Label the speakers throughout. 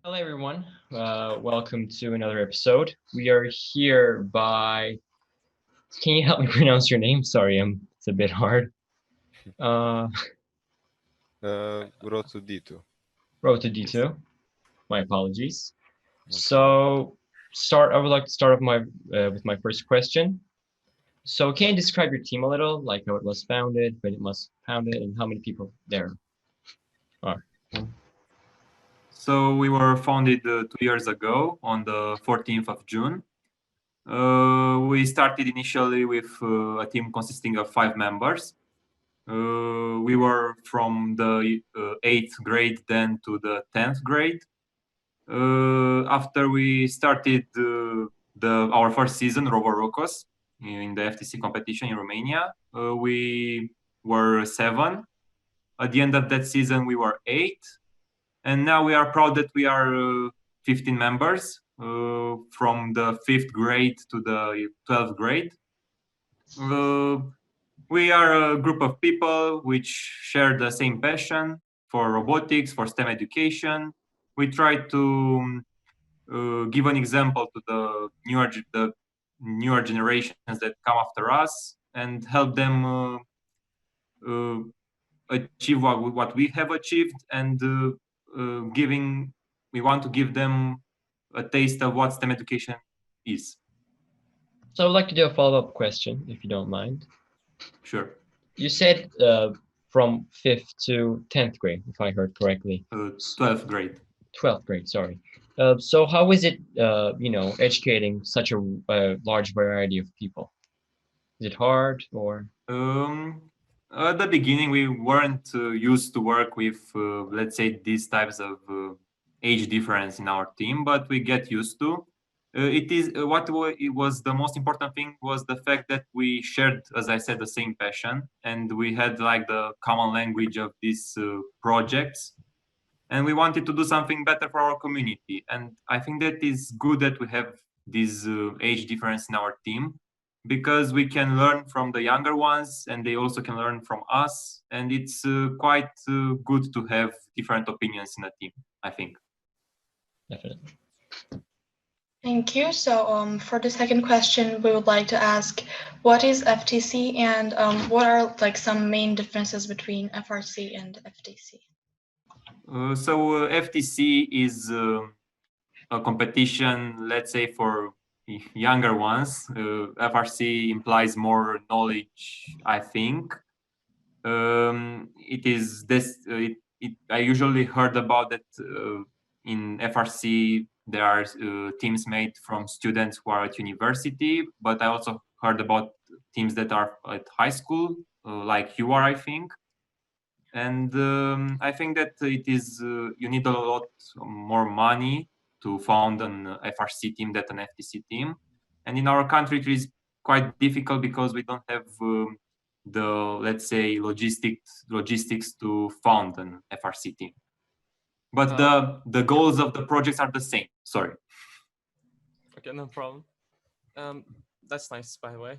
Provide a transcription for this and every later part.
Speaker 1: Hello, everyone. Welcome to another episode. We are here by. Can you help me pronounce your name? Sorry, it's a bit hard.
Speaker 2: RO2D2.
Speaker 1: RO2D2. My apologies.
Speaker 2: Okay.
Speaker 1: So, I would like to start off with my first question. So, can you describe your team a little, like how it was founded, when it was founded, and how many people there are?
Speaker 3: So we were founded 2 years ago on the 14th of June. We started initially with a team consisting of 5 members. We were from the 8th grade then to the 10th grade. After we started our first season, ROBOTICS, in the FTC competition in Romania, we were 7. At the end of that season, we were 8. And now we are proud that we are 15 members from the 5th grade to the 12th grade. We are a group of people which share the same passion for robotics, for STEM education. We try to give an example to the newer generations that come after us and help them achieve what we have achieved, and we want to give them a taste of what STEM education is.
Speaker 1: So, I'd like to do a follow-up question, if you don't mind.
Speaker 3: Sure.
Speaker 1: You said from 5th to 10th grade, if I heard correctly.
Speaker 3: 12th grade.
Speaker 1: 12th grade, sorry. So how is it, educating such a large variety of people? Is it hard or?
Speaker 3: At the beginning, we weren't used to work with, let's say, these types of age difference in our team, but we get used to. It was the most important thing was the fact that we shared, as I said, the same passion, and we had like the common language of these projects, and we wanted to do something better for our community. And I think that is good that we have this age difference in our team, because we can learn from the younger ones and they also can learn from us, and it's quite good to have different opinions in a team, I think.
Speaker 1: Definitely.
Speaker 4: Thank you. So for the second question, we would like to ask, what is FTC, and what are like some main differences between FRC and FTC?
Speaker 3: FTC is a competition, let's say, for younger ones. FRC implies more knowledge, I think. It is this. I usually heard about that in FRC there are teams made from students who are at university, but I also heard about teams that are at high school, like you are, I think. And I think that it is you need a lot more money to found an FRC team than an FTC team. And in our country, it is quite difficult because we don't have the, let's say, logistics to found an FRC team. But the goals of the projects are the same. Sorry.
Speaker 5: Okay, no problem. That's nice, by the way.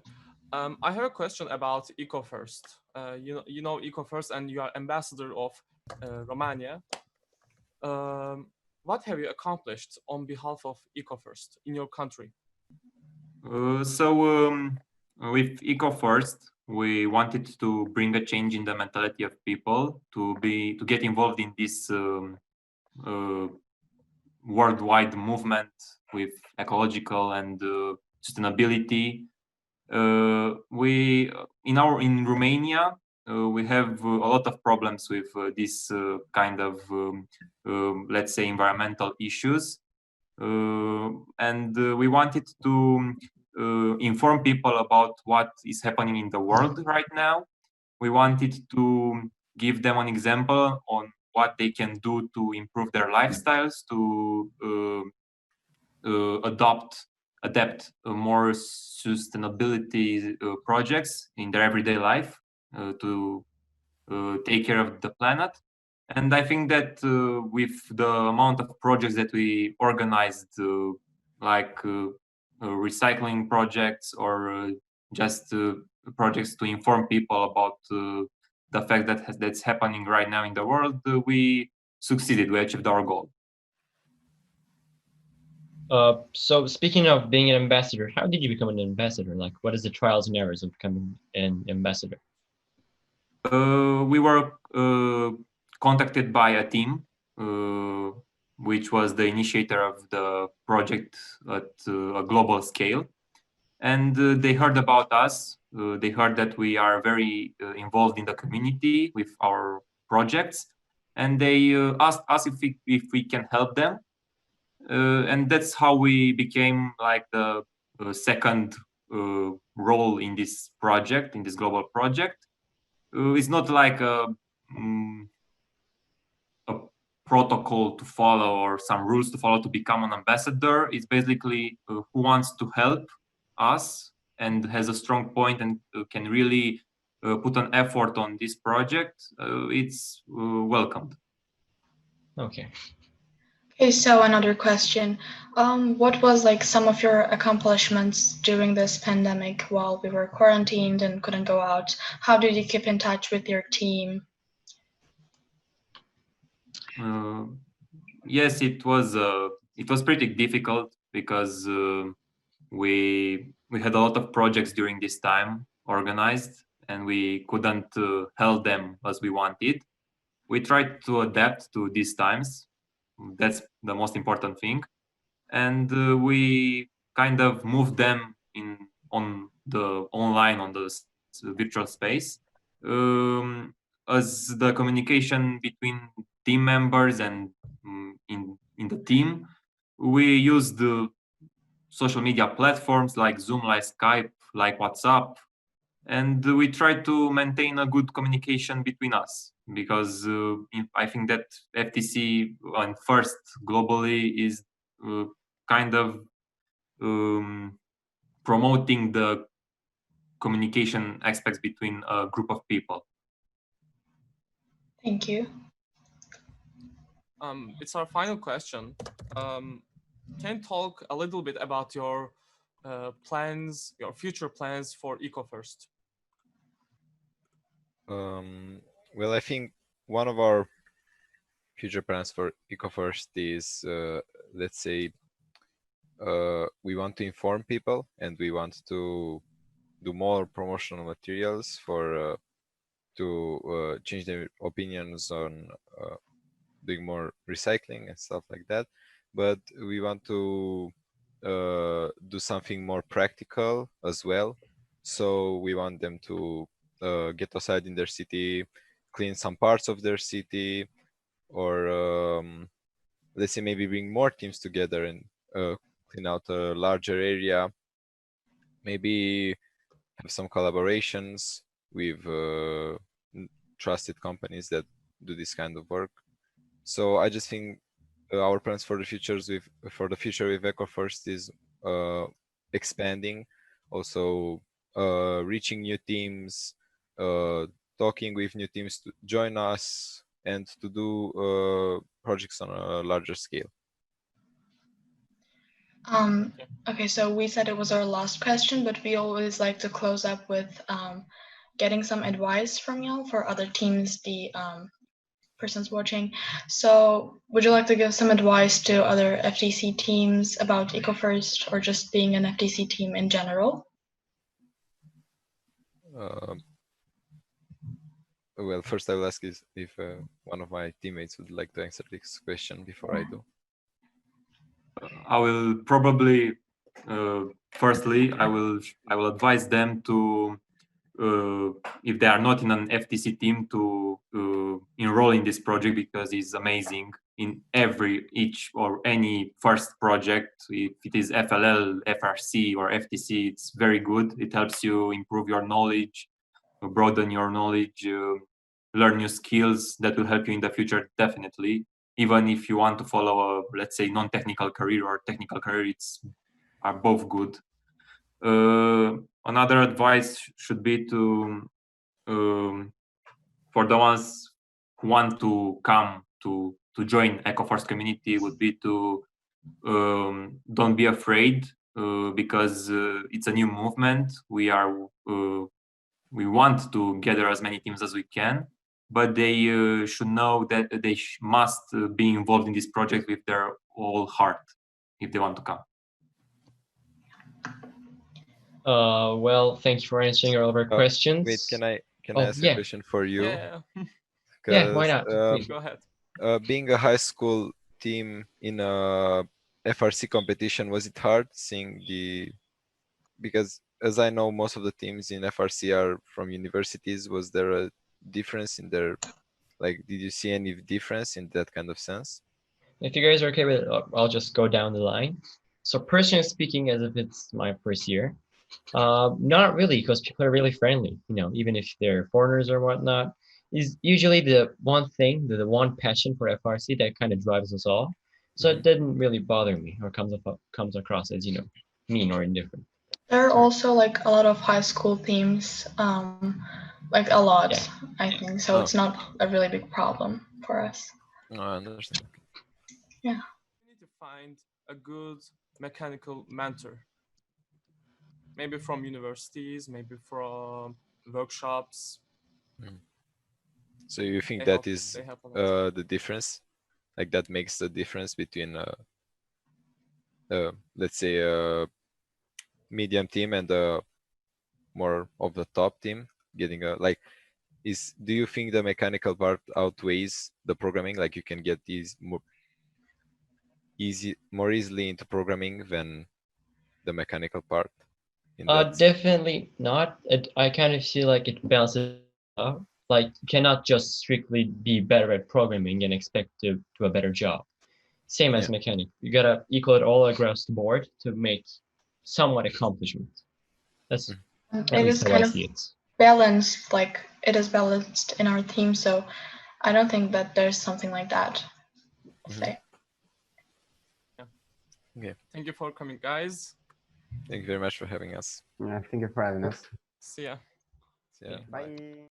Speaker 5: I have a question about EcoFirst. You know EcoFirst, and you are ambassador of Romania. What have you accomplished on behalf of EcoFirst in your country?
Speaker 3: With EcoFirst, we wanted to bring a change in the mentality of people to get involved in this worldwide movement with ecological and sustainability. In Romania, we have a lot of problems with this kind of let's say environmental issues, and we wanted to inform people about what is happening in the world right now. We wanted to give them an example on what they can do to improve their lifestyles, to adapt more sustainability projects in their everyday life to take care of the planet. And I think that with the amount of projects that we organized, like recycling projects or just projects to inform people about the fact that that's happening right now in the world, we succeeded. We achieved our goal.
Speaker 1: So speaking of being an ambassador, how did you become an ambassador? Like, what is the trials and errors of becoming an ambassador?
Speaker 3: We were contacted by a team, which was the initiator of the project at a global scale. And they heard about us. They heard that we are very involved in the community with our projects. And they asked us if we can help them. And that's how we became like the second role in this project, in this global project. It's not like a protocol to follow or some rules to follow to become an ambassador. It's basically who wants to help us and has a strong point and can really put an effort on this project. It's welcomed.
Speaker 1: Okay.
Speaker 4: Okay, so another question. What was like some of your accomplishments during this pandemic while we were quarantined and couldn't go out? How did you keep in touch with your team?
Speaker 3: Yes, it was pretty difficult because we had a lot of projects during this time organized and we couldn't help them as we wanted. We tried to adapt to these times. That's the most important thing, and we kind of moved them on the online on the virtual space. As the communication between team members and in the team, we used the social media platforms like Zoom, like Skype, like WhatsApp, and we try to maintain a good communication between us because I think that FTC on first globally is kind of promoting the communication aspects between a group of people.
Speaker 4: Thank you.
Speaker 5: It's our final question. Can you talk a little bit about your plans, your future plans for EcoFirst?
Speaker 2: Well, I think one of our future plans for EcoFirst is, let's say, we want to inform people and we want to do more promotional materials for to change their opinions on doing more recycling and stuff like that. But we want to do something more practical as well. So we want them to get outside in their city, clean some parts of their city, or let's say maybe bring more teams together and clean out a larger area. Maybe have some collaborations with trusted companies that do this kind of work. So I just think our plans for the future with EcoFirst is expanding, also reaching new teams, talking with new teams to join us, and to do projects on a larger scale.
Speaker 4: Okay, so we said it was our last question, but we always like to close up with getting some advice from y'all for other teams, the persons watching. So would you like to give some advice to other FTC teams about EcoFirst or just being an FTC team in general?
Speaker 2: Well, first I will ask if one of my teammates would like to answer this question before I do.
Speaker 3: I will probably, firstly, I will advise them to, if they are not in an FTC team, to enroll in this project because it's amazing in each or any first project. If it is FLL, FRC, or FTC, it's very good. It helps you improve your knowledge, broaden your knowledge, learn new skills that will help you in the future, definitely. Even if you want to follow a, let's say, non-technical career or technical career, are both good. Another advice should be to, for the ones who want to come to join EcoFirst community, would be to don't be afraid because it's a new movement. We want to gather as many teams as we can, but they should know that they must be involved in this project with their whole heart. if they want to come.
Speaker 1: Well, thank you for answering all of our questions.
Speaker 2: Wait, can I
Speaker 1: Oh,
Speaker 2: ask
Speaker 1: yeah.
Speaker 2: a question for you?
Speaker 5: Yeah.
Speaker 1: Yeah, why
Speaker 2: 'Cause,
Speaker 1: not? Please.
Speaker 5: Go ahead.
Speaker 2: being a high school team in a FRC competition, was it hard seeing because as I know, most of the teams in FRC are from universities. Was there a difference in their, like, did you see any difference in that kind of sense?
Speaker 1: If you guys are okay with it, I'll just go down the line. So personally speaking, as if it's my first year, not really, because people are really friendly, even if they're foreigners or whatnot. Is usually the one thing, the one passion for FRC that kind of drives us all. So it didn't really bother me or comes across as, mean or indifferent.
Speaker 4: There are also like a lot of high school teams, like a lot,
Speaker 1: Yeah.
Speaker 4: I think. So it's not a really big problem for us.
Speaker 2: No, I understand.
Speaker 5: We need to find a good mechanical mentor. Maybe from universities, maybe from workshops.
Speaker 2: So you think
Speaker 5: They
Speaker 2: that
Speaker 5: help-
Speaker 2: is
Speaker 5: they help a lot.
Speaker 2: the difference? Like that makes the difference between let's say a medium team and a more of the top team getting a like do you think the mechanical part outweighs the programming? Like you can get these more easily into programming than the mechanical part?
Speaker 1: Definitely not. I kind of feel like it balances out. Like you cannot just strictly be better at programming and expect to do a better job. Same as mechanic. You gotta equal it all across the board to make somewhat accomplishment. That's
Speaker 4: And
Speaker 1: at
Speaker 4: it
Speaker 1: least
Speaker 4: is
Speaker 1: how
Speaker 4: kind
Speaker 1: I
Speaker 4: of
Speaker 1: see it.
Speaker 4: balanced, like it is balanced in our team. So I don't think that there's something like that. I'll say.
Speaker 2: Okay.
Speaker 5: Thank you for coming, guys.
Speaker 2: Thank you very much for having us.
Speaker 6: Yeah, thank you for having us.
Speaker 5: See ya.
Speaker 2: Yeah.
Speaker 6: Bye.